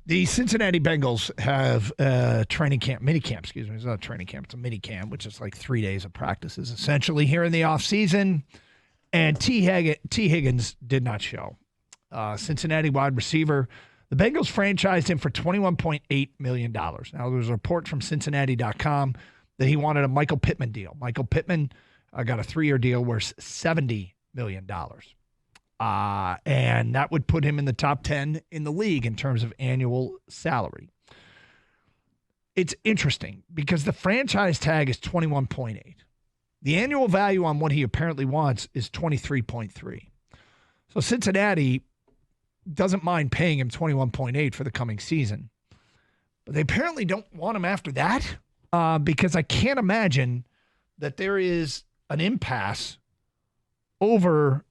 The Cincinnati Bengals have training camp, mini camp, excuse me. It's not a training camp, it's a mini camp, which is like 3 days of practices essentially here in the offseason. And T. Higgins did not show. Cincinnati wide receiver. The Bengals franchised him for $21.8 million. Now, there was a report from Cincinnati.com that he wanted a Michael Pittman deal. Michael Pittman got a 3-year deal worth $70 million. And that would put him in the top 10 in the league in terms of annual salary. It's interesting because the franchise tag is 21.8. The annual value on what he apparently wants is 23.3. So Cincinnati doesn't mind paying him 21.8 for the coming season. But they apparently don't want him after that because I can't imagine that there is an impasse over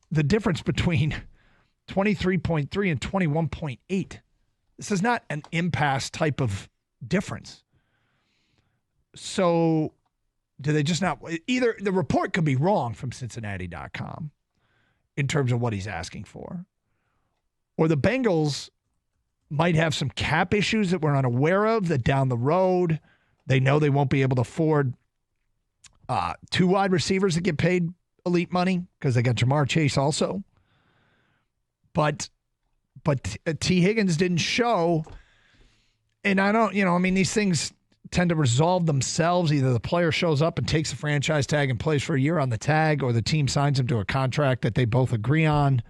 the difference between 23.3 and 21.8. This is not an impasse type of difference. So do they just not either? The report could be wrong from Cincinnati.com in terms of what he's asking for, or the Bengals might have some cap issues that we're unaware of, that down the road they know they won't be able to afford 2 wide receivers that get paid elite money because they got Jamar Chase also. But T. Higgins didn't show. And I don't, these things tend to resolve themselves. Either the player shows up and takes a franchise tag and plays for a year on the tag, or the team signs him to a contract that they both agree on.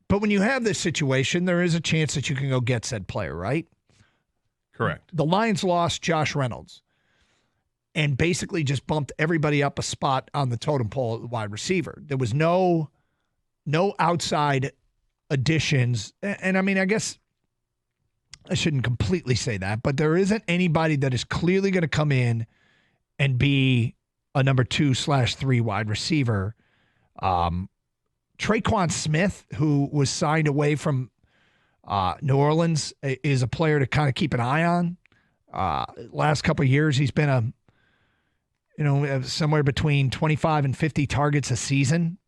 But when you have this situation, there is a chance that you can go get said player, right? Correct. The Lions lost Josh Reynolds and basically just bumped everybody up a spot on the totem pole at the wide receiver. There was no outside additions. And I guess I shouldn't completely say that, but there isn't anybody that is clearly going to come in and be a number 2/3 wide receiver. Traquan Smith, who was signed away from New Orleans, is a player to kind of keep an eye on. Last couple of years, he's been somewhere between 25 and 50 targets a season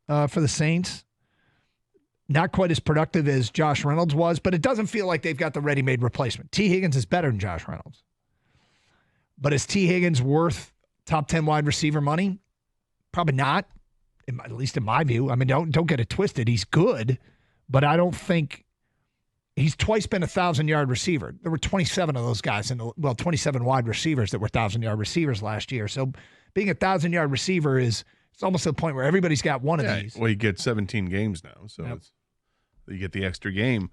for the Saints. Not quite as productive as Josh Reynolds was, but it doesn't feel like they've got the ready-made replacement. T. Higgins is better than Josh Reynolds. But is T. Higgins worth top 10 wide receiver money? Probably not, at least in my view. Don't get it twisted. He's good, but I don't think he's twice been a 1,000-yard receiver. There were 27 of those guys, 27 wide receivers that were 1,000-yard receivers last year. So being a 1,000-yard receiver it's almost to the point where everybody's got one of these. Well, you get 17 games now, so you get the extra game.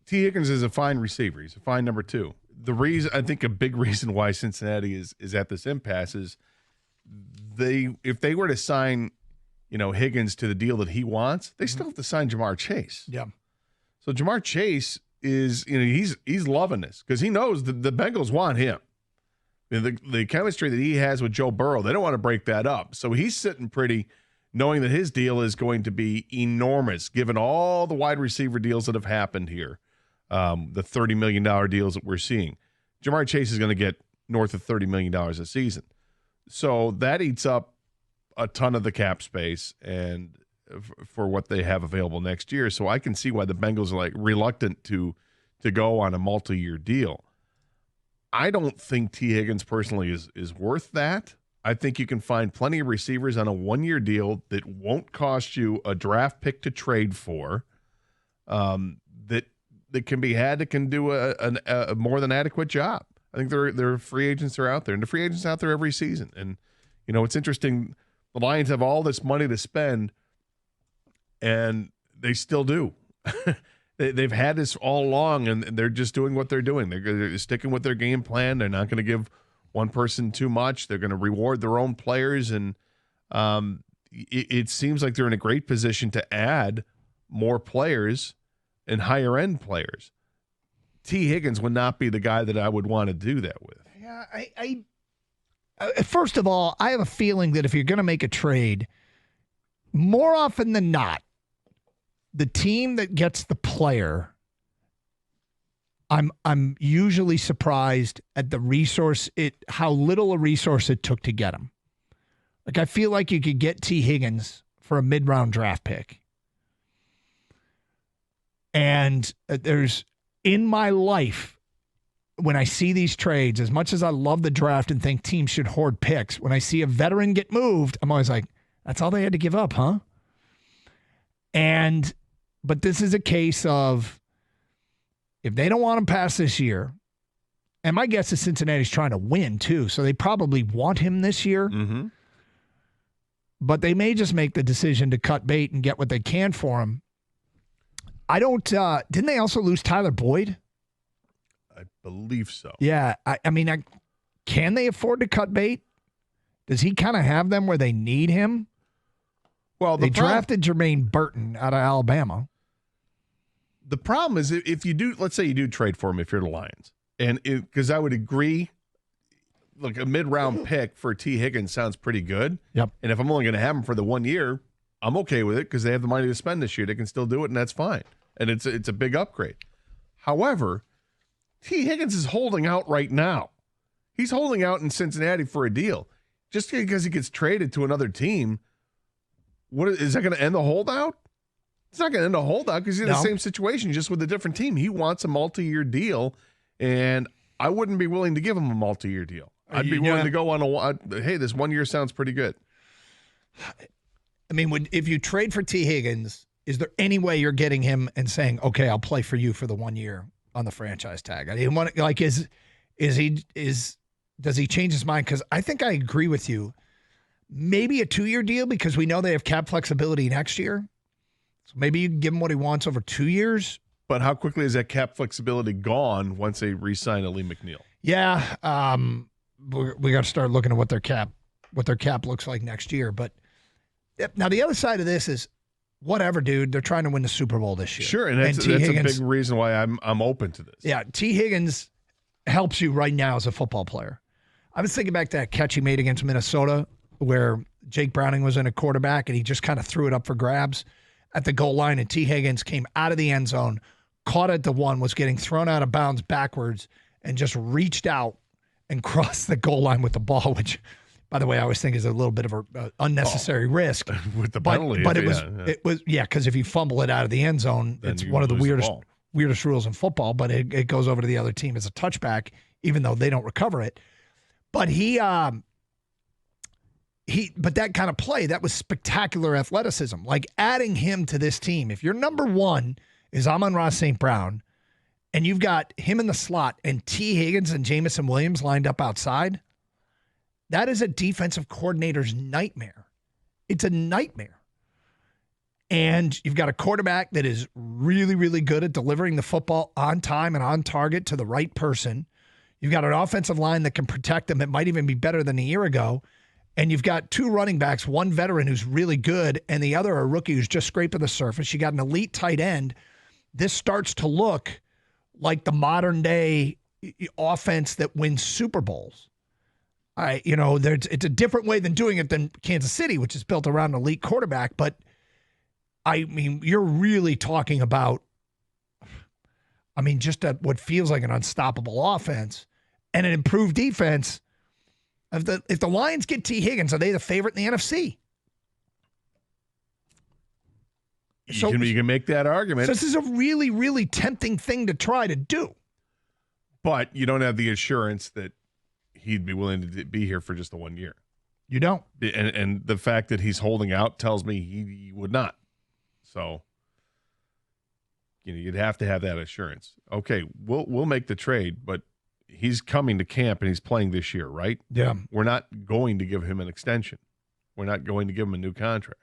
T. Higgins is a fine receiver. He's a fine number 2. The reason, I think a big reason why Cincinnati is at this impasse is if they were to sign, Higgins to the deal that he wants, they still have to sign Jamar Chase. Yeah. So Jamar Chase is, he's loving this because he knows the Bengals want him. The chemistry that he has with Joe Burrow, they don't want to break that up. So he's sitting pretty, knowing that his deal is going to be enormous, given all the wide receiver deals that have happened here, the $30 million deals that we're seeing. Jamar Chase is going to get north of $30 million a season. So that eats up a ton of the cap space and for what they have available next year. So I can see why the Bengals are reluctant to go on a multi-year deal. I don't think T. Higgins personally is worth that. I think you can find plenty of receivers on a 1-year deal that won't cost you a draft pick to trade for, that can be had that can do a more than adequate job. I think there are free agents that are out there, and the free agents out there every season. And it's interesting. The Lions have all this money to spend, and they still do. They've had this all along, and they're just doing what they're doing. They're sticking with their game plan. They're not going to give one person too much. They're going to reward their own players, and it seems like they're in a great position to add more players and higher-end players. T. Higgins would not be the guy that I would want to do that with. Yeah, first of all, I have a feeling that if you're going to make a trade, more often than not, the team that gets the player, I'm usually surprised at how little a resource it took to get him. I feel like you could get T. Higgins for a mid-round draft pick. And there's, in my life, when I see these trades, as much as I love the draft and think teams should hoard picks, when I see a veteran get moved, I'm always like, that's all they had to give up, huh? But this is a case of, if they don't want him past this year, and my guess is Cincinnati's trying to win too, so they probably want him this year. Mm-hmm. But they may just make the decision to cut bait and get what they can for him. I don't. Didn't they also lose Tyler Boyd? I believe so. Yeah. I mean, can they afford to cut bait? Does he kind of have them where they need him? Well, they drafted Jermaine Burton out of Alabama. The problem is if you do, let's say you do trade for him if you're the Lions. And because I would agree, look, a mid-round pick for T. Higgins sounds pretty good. Yep. And if I'm only going to have him for the 1 year, I'm okay with it because they have the money to spend this year. They can still do it, and that's fine. And it's a big upgrade. However, T. Higgins is holding out right now. He's holding out in Cincinnati for a deal. Just because he gets traded to another team, is that going to end the holdout? It's not going to end the holdout because he's in the same situation, just with a different team. He wants a multi-year deal, and I wouldn't be willing to give him a multi-year deal. I'd be willing to go on hey, this 1 year sounds pretty good. I mean, if you trade for T. Higgins, is there any way you're getting him and saying, okay, I'll play for you for the 1 year on the franchise tag? I didn't want to, like, does he change his mind? Because I think I agree with you. Maybe a 2 year deal because we know they have cap flexibility next year. So maybe you can give him what he wants over 2 years. But how quickly is that cap flexibility gone once they re-sign Lee McNeil? Yeah, we got to start looking at what their cap looks like next year. But now the other side of this is, whatever, dude. They're trying to win the Super Bowl this year. Sure, and that's a big reason why I'm open to this. Yeah, T. Higgins helps you right now as a football player. I was thinking back to that catch he made against Minnesota where Jake Browning was in a quarterback and he just kind of threw it up for grabs at the goal line, and T. Higgins came out of the end zone, caught at the one, was getting thrown out of bounds backwards, and just reached out and crossed the goal line with the ball, which, by the way, I always think is a little bit of an unnecessary risk. With the penalty. But it was, because if you fumble it out of the end zone, then it's one of the weirdest rules in football, but it goes over to the other team as a touchback, even though they don't recover it. But but that kind of play, that was spectacular athleticism. Like, adding him to this team, if your number one is Amon-Ra St. Brown, and you've got him in the slot and T. Higgins and Jamison Williams lined up outside, that is a defensive coordinator's nightmare. It's a nightmare. And you've got a quarterback that is really, really good at delivering the football on time and on target to the right person. You've got an offensive line that can protect them. It might even be better than a year ago. And you've got two running backs, one veteran who's really good, and the other a rookie who's just scraping the surface. You got an elite tight end. This starts to look like the modern day offense that wins Super Bowls. It's a different way than doing it than Kansas City, which is built around an elite quarterback. But I mean, you're really talking about, just what feels like an unstoppable offense and an improved defense. If the Lions get T. Higgins, are they the favorite in the NFC? You can make that argument. So this is a really, really tempting thing to try to do. But you don't have the assurance that he'd be willing to be here for just the 1 year. You don't. And the fact that he's holding out tells me he would not. So you'd have to have that assurance. Okay, we'll make the trade, but he's coming to camp and he's playing this year, right? Yeah. We're not going to give him an extension. We're not going to give him a new contract.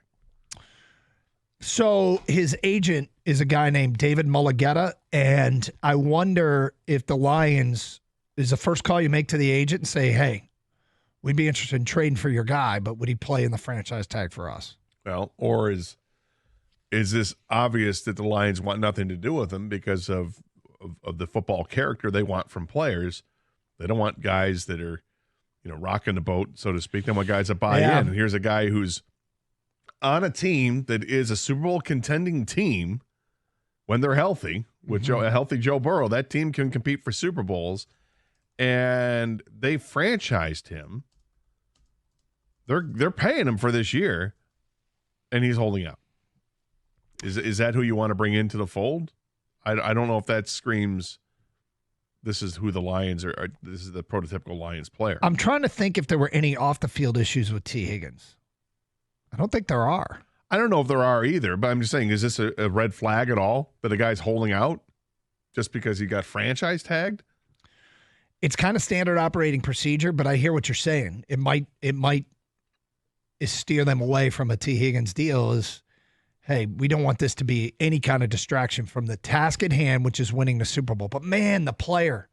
So his agent is a guy named David Mulligetta, and I wonder if the Lions is the first call you make to the agent and say, hey, we'd be interested in trading for your guy, but would he play in the franchise tag for us? Well, or is this obvious that the Lions want nothing to do with him because of the football character they want from players? They don't want guys that are, rocking the boat, so to speak. They want guys that buy in. And here's a guy who's on a team that is a Super Bowl contending team when they're healthy, with a healthy Joe Burrow. That team can compete for Super Bowls, and they franchised him. They're paying him for this year, and he's holding out. Is that who you want to bring into the fold? I don't know if that screams this is who the Lions are. This is the prototypical Lions player. I'm trying to think if there were any off-the-field issues with T. Higgins. I don't think there are. I don't know if there are either, but I'm just saying, is this a red flag at all that a guy's holding out just because he got franchise tagged? It's kind of standard operating procedure, but I hear what you're saying. It might steer them away from a T. Higgins deal is, hey, we don't want this to be any kind of distraction from the task at hand, which is winning the Super Bowl. But man, the player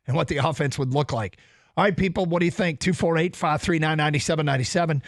and what the offense would look like. All right, people, what do you think? 248-539-9797.